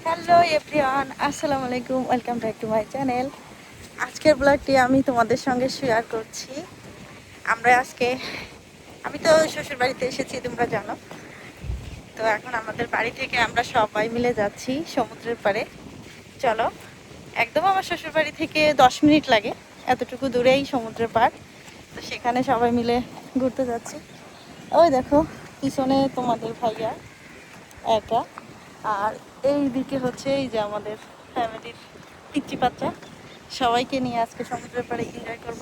Hello everyone, আসসালামু আলাইকুম, welcome back to my channel. আজকের ব্লগটি আমি তোমাদের সঙ্গে শেয়ার করছি। আমি তো শ্বশুর বাড়িতে এসেছি, তোমরা জানো। তো এখন আমাদের বাড়ি থেকে আমরা সবাই মিলে যাচ্ছি সমুদ্রের পাড়ে। চলো, একদম আমার শ্বশুর বাড়ি থেকে 10 মিনিট লাগে, এতটুকু দূরেই সমুদ্রের পাড়। তো সেখানে সবাই মিলে ঘুরতে যাচ্ছি। ওই দেখো পিছনে তোমাদের ভাইয়া একা, আর এই দিকে হচ্ছে এই যে আমাদের ফ্যামিলির পিচ্চি বাচ্চা। সবাইকে নিয়ে আজকে সমুদ্রের পাড়ে এনজয় করব।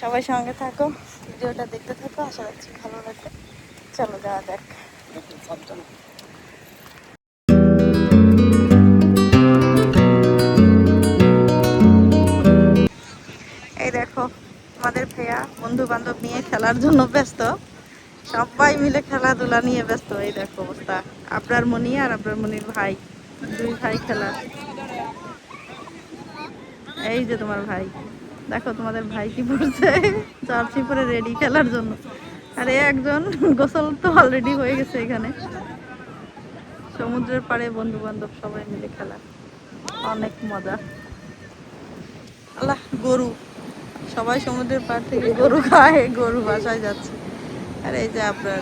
সবাই সঙ্গে থাকো, ভিডিওটা দেখতে থাকো, আশা রাখছি ভালো লাগবে। চলো যাওয়া যাক। এই দেখো আমাদের ভাইয়া বন্ধু বান্ধব নিয়ে খেলার জন্য ব্যস্ত, সবাই মিলে খেলাধুলা নিয়ে ব্যস্ত। এই দেখো অবস্থা, আবরার মনি আর আবরার মনির ভাই, দুই ভাই খেলা। এই যে তোমার ভাই, দেখো তোমাদের ভাই কি পড়ছে, জার্সি পরে রেডি খেলার জন্য। আর একজন গোসল তো অলরেডি হয়ে গেছে। এখানে সমুদ্রের পাড়ে বন্ধু বান্ধব সবাই মিলে খেলা, অনেক মজা। আল্লাহ, গরু, সবাই সমুদ্রের পাড় থেকে গরু খায়, গরু বাসায় যাচ্ছে। আর এই যে আপনার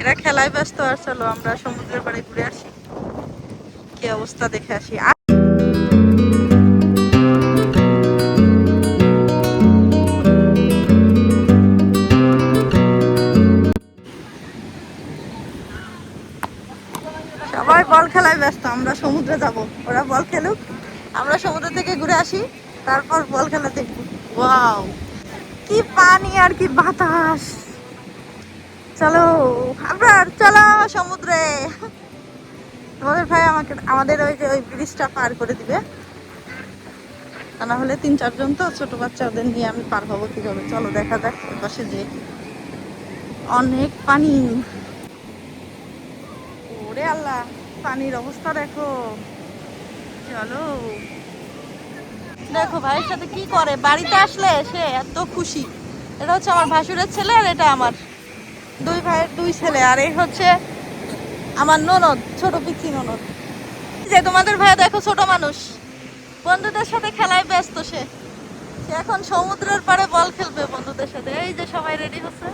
এরা খেলায় ব্যস্ত। আর চলো আমরা সমুদ্রের পাড়ে ঘুরে আসি, কি অবস্থা দেখে আসি। সবাই বল খেলায় ব্যস্ত, আমরা সমুদ্রে যাব। ওরা বল খেলুক, আমরা সমুদ্র থেকে ঘুরে আসি, তারপর বল খেলা দেখব। ওয়াও, কি পানি আর কি বাতাস। চলো আবার চলো সমুদ্রে। তোমাদের ভাই আমাদের ওই যে ওই ব্রিজটা পার করে দিবে, তা না হলে 3-4 জন তো ছোট বাচ্চা, ওদের নিয়ে আমি পার হবো কিভাবে। চলো দেখা যাক। পাশে যে অনেক পানি, ওরে আল্লাহ, পানির অবস্থা দেখো। চলো, দেখো ভাইয়ের সাথে কি করে, বাড়িতে আসলে সে এত খুশি। এটা হচ্ছে আমার ভাসুরের ছেলে, আর এটা আমার দুই ভাইয়ের দুই ছেলে, আর এই হচ্ছে আমার ননদ, ছোট পিচ্ছি ননদ। যে তোমাদের ভাই দেখো, ছোট মানুষ, বন্ধুদের সাথে খেলায় ব্যস্ত। সে সে এখন সমুদ্রের পাড়ে বল খেলবে বন্ধুদের সাথে। এই যে সবাই রেডি হচ্ছে,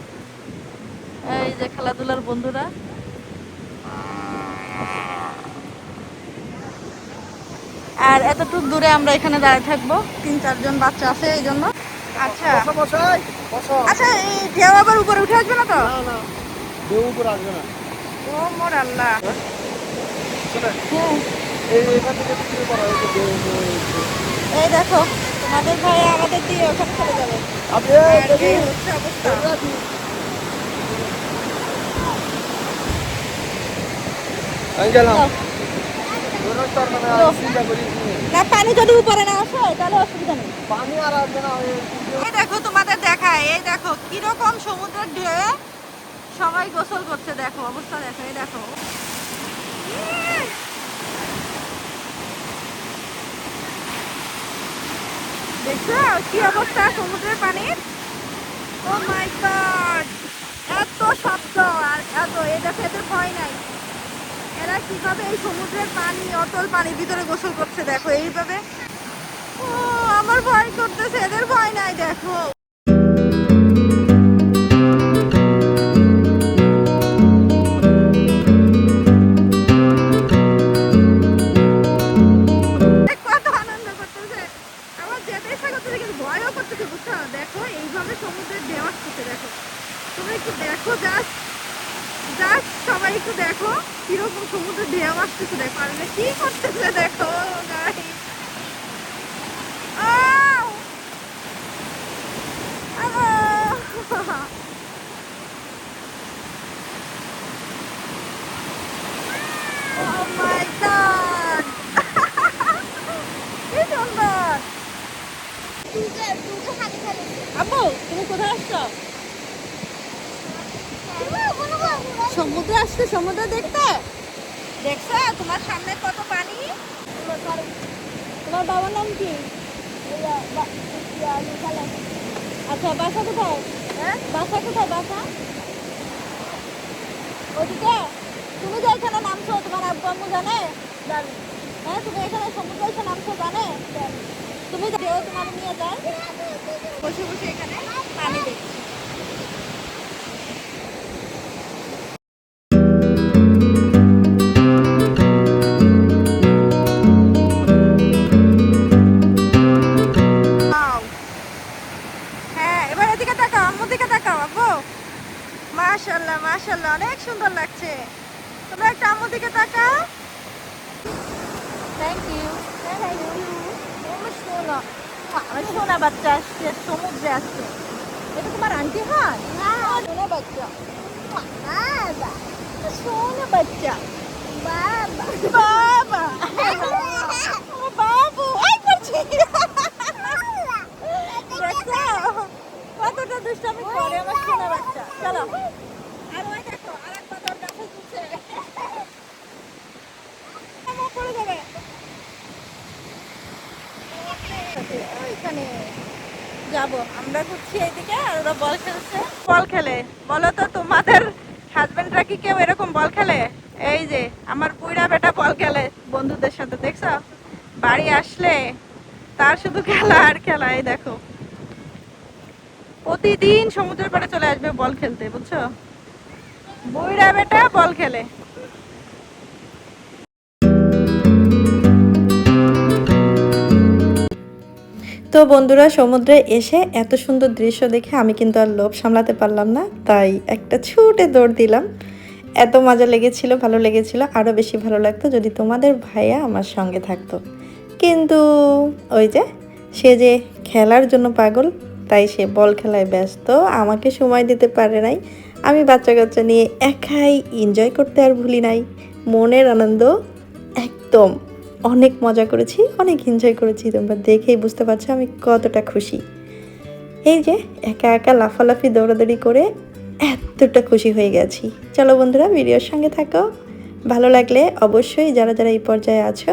এই যে খেলাধুলার বন্ধুরা। আর এতটুক দূরে আমরা এখানে দাঁড়িয়ে থাকবো, 3-4 জন বাচ্চা আছে এই জন্য। আচ্ছা আচ্ছা, এই ঢেউ আবার উপরে উঠে আসবে না তো? ঢেউ উপরে আসবে না। ও মোর আল্লাহ। এই দেখো তোমাদের ভাই আমাদের দিয়ে ওখানে চলে যাবে। এই হচ্ছে অবস্থা। না, পানি যদি উপরে না আসে তাহলে অসুবিধা নেই। পানি আর আসবে না। এই দেখো তোমাদের দেখায়, এই দেখো কিরকম সমুদ্রের ঢেউ, সবাই গোসল করছে। দেখো অবস্থা দেখো, এই দেখো। দেখছো কি অবস্থা সমুদ্রের পানির? ও মাই গড, এত শব্দ আর এত, এই দেখো এদের ভয় নাই। এরা কিভাবে এই সমুদ্রের পানি, অতল পানির ভিতরে গোসল করছে দেখো এইভাবে। ও, আমার ভয় করতেছে, এদের ভয় নাই দেখো। কত আনন্দ করতেছে, আমার যেতে ইচ্ছা করতেছে কিন্তু ভয়ও করতেছে, বুঝছো? দেখো এইভাবে সমুদ্রের ঢেউ আসতেছে, দেখো তোমরা একটু দেখো, জাস্ট জাস্ট সবাই একটু দেখো কিরকম সমুদ্রের ঢেউ আসতেছে। দেখো আর কি করতেছে দেখো গাইস। Oh my God! কি সুন্দর। আব্বু তুমি কোথায় আসছো? সমুদ্রে আসছে, সমুদ্র দেখতে। দেখছো তোমার সামনে কত পানি? তোমার বাবার নাম কি? আচ্ছা, বাসা কোথায়? হ্যাঁ, বাসা কোথায়? বাসা এখানে নামছো তোমার আব্বু আম্মু জানে? হ্যাঁ, তুমি এখানে সমুদ্রে এসে নামছো জানে? তুমি ঢেউ তোমার নিয়ে যায়, বসে বসে এখানে পানি দেখছি। হ্যাঁ, এবার এদিকে তাকাও, আম্মুর দিকে তাকাও আব্বু। মাশাআল্লাহ মাশাআল্লাহ, অনেক সুন্দর লাগছে। তোমরা একটা আম্মুর দিকে তাকাও। Thank you thank you. আমার সোনা, আমার সোনা বাচ্চা আসছে সমুদ্রে আসছে। এটা তোমার আন্টি হয়? সোনা বাচ্চা, বাবা সোনা বাচ্চা, বাবা বাবা আমার বাবু আই করছি। দেখছো কতটা দুষ্টামি করে আমার সোনা বাচ্চা। চলো আর ওই দেখো আরেকটা দরজা খুলছে, আমার পড়ে যাবে ওইখানে। যাবো আমরা, ঘুরছি এইদিকে আর ওরা বল খেলছে। বল খেলে বলো তো, তোমাদের হাজবেন্ডরা কি কেউ এরকম বল খেলে? এই যে আমার বুইড়া বেটা বল খেলে বন্ধুদের সাথে, দেখছো? বাড়ি আসলে তার শুধু খেলা আর খেলা। এই দেখো প্রতিদিন সমুদ্রের পাড়ে চলে আসবে বল খেলতে, বুঝছো? বুইড়া বেটা বল খেলে। তো বন্ধুরা, সমুদ্রে এসে এত সুন্দর দৃশ্য দেখে আমি কিন্তু আর লোভ সামলাতে পারলাম না, তাই একটা ছুটে দৌড় দিলাম। এত মজা লেগেছিল, ভালো লেগেছিল। আরও বেশি ভালো লাগতো যদি তোমাদের ভাইয়া আমার সঙ্গে থাকতো, কিন্তু ওই যে সে যে খেলার জন্য পাগল, তাই সে বল খেলায় ব্যস্ত, আমাকে সময় দিতে পারে নাই। আমি বাচ্চা কাচ্চা নিয়ে একাই এনজয় করতে আর ভুলি নাই। মনের আনন্দ একদম, অনেক মজা করেছি, অনেক এনজয় করেছি। তোমরা দেখেই বুঝতে পারছো আমি কতটা খুশি। এই যে একা একা লাফালাফি দৌড়াদৌড়ি করে এতটা খুশি হয়ে গেছি। চলো বন্ধুরা, ভিডিওর সঙ্গে থাকো। ভালো লাগলে অবশ্যই যারা যারা এই পর্যায়ে আছো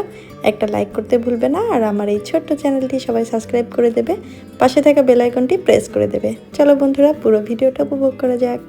একটা লাইক করতে ভুলবে না, আর আমার এই ছোট্ট চ্যানেলটি সবাই সাবস্ক্রাইব করে দেবে, পাশে থাকা বেল আইকনটি প্রেস করে দেবে। চলো বন্ধুরা, পুরো ভিডিওটা উপভোগ করা যাক।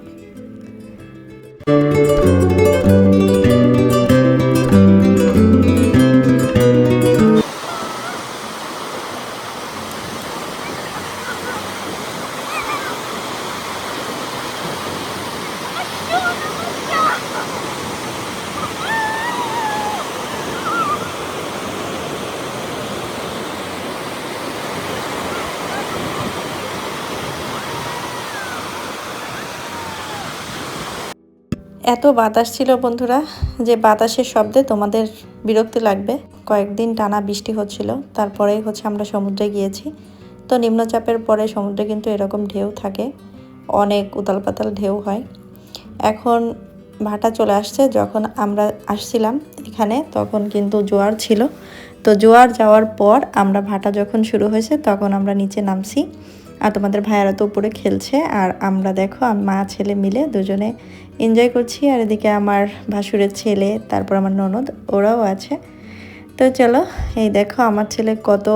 এত বাতাস ছিল বন্ধুরা, যে বাতাসের শব্দে তোমাদের বিরক্তি লাগবে। কয়েকদিন টানা বৃষ্টি হচ্ছিল, তারপরেই আমরা সমুদ্রে গিয়েছি। তো নিম্নচাপের পরে সমুদ্রে কিন্তু এরকম ঢেউ থাকে, অনেক উতাল পাতাল ঢেউ হয়। এখন ভাটা চলে আসছে। যখন আমরা আসছিলাম এখানে তখন কিন্তু জোয়ার ছিল। তো জোয়ার যাওয়ার পর আমরা ভাটা যখন শুরু হয়েছে তখন আমরা নিচে নামছি, আর তোমাদের ভাইয়ারা তো উপরে খেলছে, আর আমরা দেখো মা ছেলে মিলে দুজনে এনজয় করছি। আর এদিকে আমার ভাসুরের ছেলে, তারপর আমার ননদ, ওরাও আছে। তো চলো, এই দেখো আমার ছেলে কত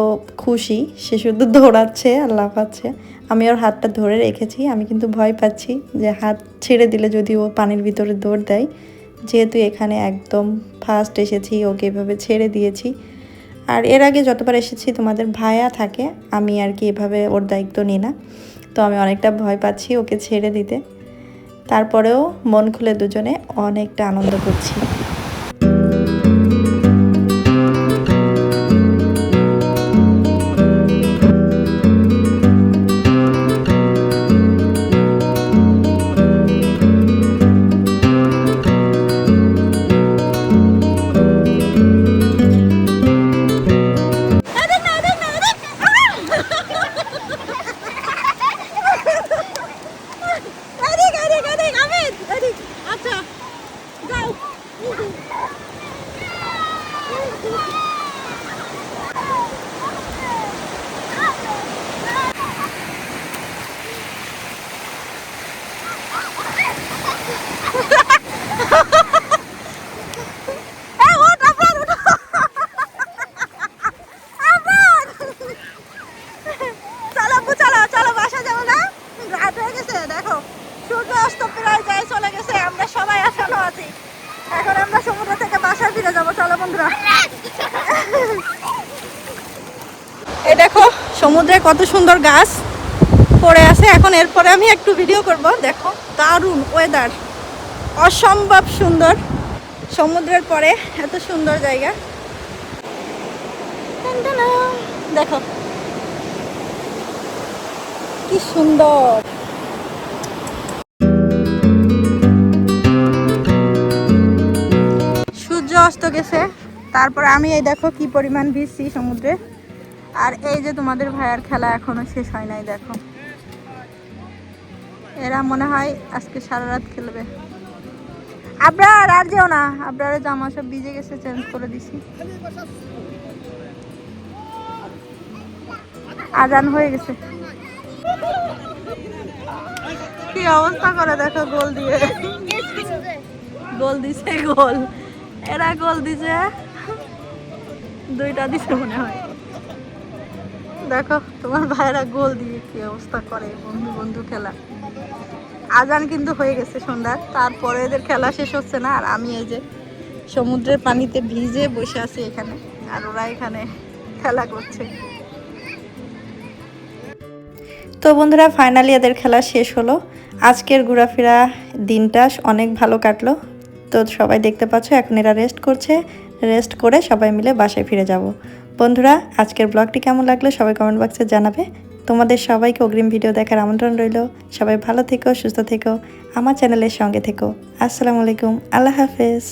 খুশি, সে শুধু দৌড়াচ্ছে আর লাফাচ্ছে। আমি ওর হাতটা ধরে রেখেছি, আমি কিন্তু ভয় পাচ্ছি যে হাত ছেড়ে দিলে যদি ও পানির ভিতরে দৌড় দেয়। যেহেতু এখানে একদম ফার্স্ট এসেছি, ওকে এভাবে ছেড়ে দিয়েছি। আর এর আগে যতবার এসেছি তোমাদের ভাইয়া থাকে, আমি আর কি এভাবে ওর দায়িত্ব নিই না। তো আমি অনেকটা ভয় পাচ্ছি ওকে ছেড়ে দিতে। তারপরেও মন খুলে দুজনে অনেকটা আনন্দ করছি। আচ্ছা যাও। বন্ধুরা এই দেখো সমুদ্রে কত সুন্দর গাছ পড়ে আছে। এখন এরপরে আমি একটু ভিডিও করব। দেখো দারুণ ওয়েদার, অসম্ভব সুন্দর। সমুদ্রের পরে এত সুন্দর জায়গা। দেখো কি সুন্দর। সূর্য অস্ত গেছে, তারপর আমি এই দেখো কি পরিমাণ ভিজছি সমুদ্রে। আর এই যে তোমাদের ভাইয়ার খেলা এখনো শেষ হয় নাই। দেখো এরা মনে হয় আজকে সারা রাত খেলবে। আবরার আর যেও না, আবরারের জামা সব ভিজে গেছে, চেঞ্জ করে দিছি। আজান হয়ে গেছে। কি অবস্থা করে দেখো গোল দিয়ে। গোল দিছে, গোল এরা গোল দিছে, দুইটা দিছে মনে হয়। দেখো তোমার ভাইরা গোল দিয়ে কি অবস্থা করে, বন্ধু বন্ধু খেলা। আজান কিন্তু হয়ে গেছে সন্ধ্যার, তারপরে এদের খেলা শেষ হচ্ছে না। আর আমি এই যে সমুদ্রের পানিতে ভিজে বসে আছি এখানে, আর ওরা এখানে খেলা করছে। তো বন্ধুরা ফাইনালি এদের খেলা শেষ হলো। আজকের ঘোরাফেরা দিনটা অনেক ভালো কাটলো। তো সবাই দেখতে পাচ্ছ এখন এরা রেস্ট করছে, রেস্ট করে সবাই মিলে বাসায় ফিরে যাব। বন্ধুরা আজকের ব্লগটি কেমন লাগলো সবাই কমেন্ট বক্সে জানাবে। তোমাদের সবাইকে অগ্রিম ভিডিও দেখার আমন্ত্রণ রইল। সবাই ভালো থেকো, সুস্থ থেকো, আমার চ্যানেলের সঙ্গে থেকো। আসসালামু আলাইকুম, আল্লাহ হাফেজ।